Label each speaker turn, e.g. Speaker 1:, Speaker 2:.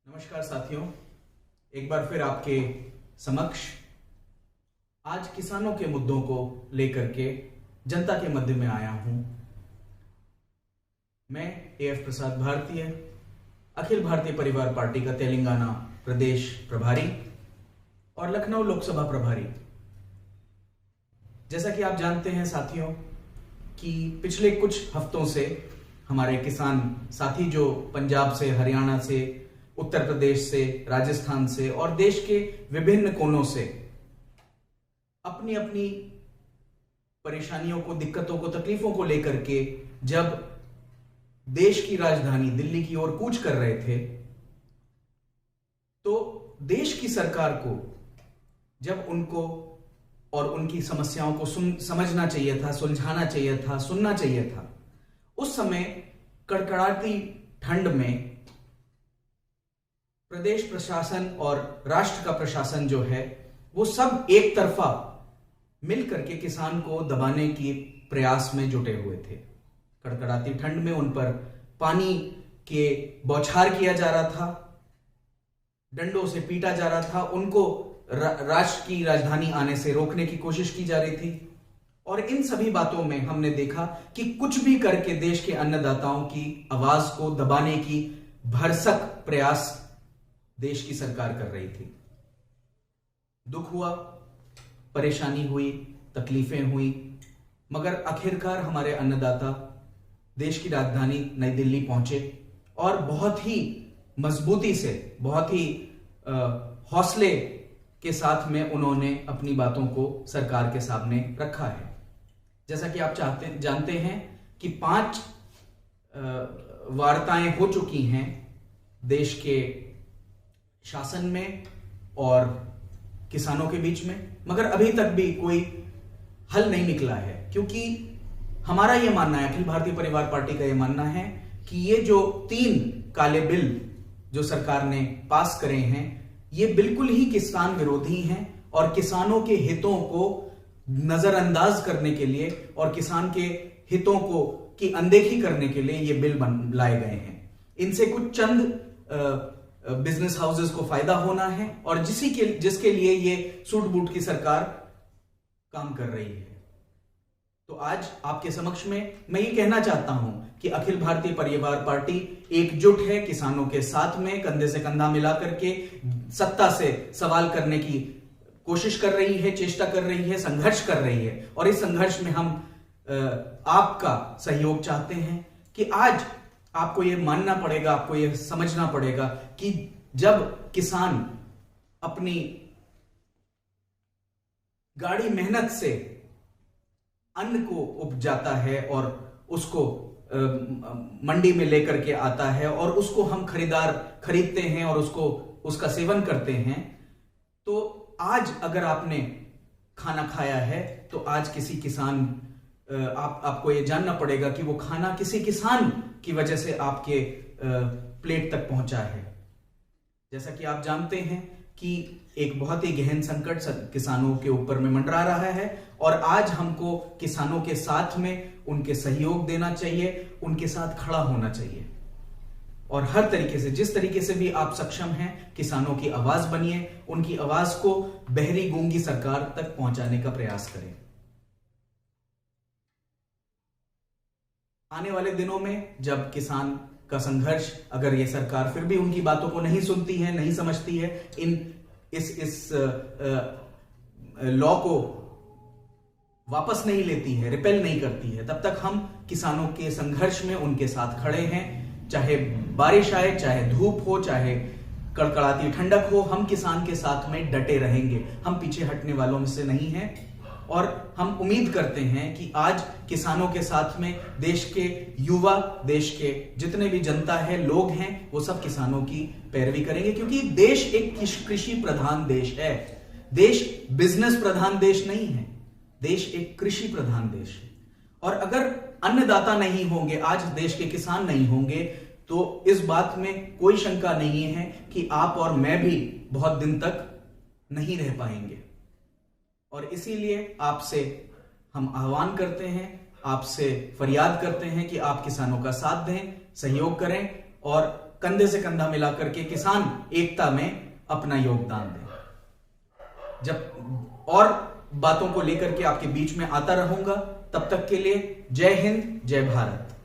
Speaker 1: नमस्कार साथियों, एक बार फिर आपके समक्ष आज किसानों के मुद्दों को लेकर के जनता के मध्य में आया हूं। मैं एएफ प्रसाद भारतीय, अखिल भारतीय परिवार पार्टी का तेलंगाना प्रदेश प्रभारी और लखनऊ लोकसभा प्रभारी। जैसा कि आप जानते हैं साथियों कि पिछले कुछ हफ्तों से हमारे किसान साथी जो पंजाब से, हरियाणा से, उत्तर प्रदेश से, राजस्थान से और देश के विभिन्न कोनों से अपनी अपनी परेशानियों को, दिक्कतों को, तकलीफों को लेकर के जब देश की राजधानी दिल्ली की ओर कूच कर रहे थे, तो देश की सरकार को जब उनको और उनकी समस्याओं को समझना चाहिए था, सुलझाना चाहिए था, सुनना चाहिए था, उस समय कड़कड़ाती ठंड में प्रदेश प्रशासन और राष्ट्र का प्रशासन जो है वो सब एक तरफा मिलकर के किसान को दबाने के प्रयास में जुटे हुए थे। कड़कड़ाती ठंड में उन पर पानी के बौछार किया जा रहा था, डंडों से पीटा जा रहा था, उनको राष्ट्र की राजधानी आने से रोकने की कोशिश की जा रही थी। और इन सभी बातों में हमने देखा कि कुछ भी करके देश के अन्नदाताओं की आवाज को दबाने की भरसक प्रयास देश की सरकार कर रही थी। दुख हुआ, परेशानी हुई, तकलीफें हुई, मगर आखिरकार हमारे अन्नदाता देश की राजधानी नई दिल्ली पहुंचे और बहुत ही मजबूती से, बहुत ही हौसले के साथ में उन्होंने अपनी बातों को सरकार के सामने रखा है। जैसा कि आप जानते हैं कि 5 वार्ताएं हो चुकी हैं देश के शासन में और किसानों के बीच में, मगर अभी तक भी कोई हल नहीं निकला है। क्योंकि हमारा यह मानना है, अखिल भारतीय परिवार पार्टी का यह मानना है कि ये जो 3 काले बिल जो सरकार ने पास करे हैं, ये बिल्कुल ही किसान विरोधी हैं और किसानों के हितों को नजरअंदाज करने के लिए और किसान के हितों को की अनदेखी करने के लिए ये बिल लाए गए हैं। इनसे कुछ चंद बिजनेस हाउसेस को फायदा होना है और जिसके लिए ये सूट बूट की सरकार काम कर रही है। तो आज आपके समक्ष में मैं ये कहना चाहता हूं कि अखिल भारतीय परिवार पार्टी एकजुट है, किसानों के साथ में कंधे से कंधा मिलाकर के सत्ता से सवाल करने की कोशिश कर रही है, चेष्टा कर रही है, संघर्ष कर रही है। और इस संघर्ष में हम आपका सहयोग चाहते हैं कि आज आपको यह मानना पड़ेगा, आपको यह समझना पड़ेगा कि जब किसान अपनी गाढ़ी मेहनत से अन्न को उपजाता है और उसको मंडी में लेकर के आता है और उसको हम खरीदार खरीदते हैं और उसका सेवन करते हैं, तो आज अगर आपने खाना खाया है तो आज किसी किसान आपको ये जानना पड़ेगा कि वो खाना किसी किसान की वजह से आपके प्लेट तक पहुंचा है। जैसा कि आप जानते हैं कि एक बहुत ही गहन संकट किसानों के ऊपर में मंडरा रहा है और आज हमको किसानों के साथ में उनके सहयोग देना चाहिए, उनके साथ खड़ा होना चाहिए और हर तरीके से, जिस तरीके से भी आप सक्षम हैं, किसानों की आवाज बनिए, उनकी आवाज को बहरी गूंगी सरकार तक पहुंचाने का प्रयास करें। आने वाले दिनों में जब किसान का संघर्ष, अगर ये सरकार फिर भी उनकी बातों को नहीं सुनती है, नहीं समझती है, इस लॉ को वापस नहीं लेती है, रिपेल नहीं करती है, तब तक हम किसानों के संघर्ष में उनके साथ खड़े हैं। चाहे बारिश आए, चाहे धूप हो, चाहे कड़कड़ाती ठंडक हो, हम किसान के साथ में डटे रहेंगे। हम पीछे हटने वालों में से नहीं हैं और हम उम्मीद करते हैं कि आज किसानों के साथ में देश के युवा, देश के जितने भी जनता है, लोग हैं, वो सब किसानों की पैरवी करेंगे। क्योंकि देश एक कृषि प्रधान देश है, देश बिजनेस प्रधान देश नहीं है, देश एक कृषि प्रधान देश है। और अगर अन्नदाता नहीं होंगे, आज देश के किसान नहीं होंगे, तो इस बात में कोई शंका नहीं है कि आप और मैं भी बहुत दिन तक नहीं रह पाएंगे। और इसीलिए आपसे हम आह्वान करते हैं, आपसे फरियाद करते हैं कि आप किसानों का साथ दें, सहयोग करें और कंधे से कंधा मिलाकर के किसान एकता में अपना योगदान दें। जब और बातों को लेकर के आपके बीच में आता रहूंगा, तब तक के लिए जय हिंद, जय भारत।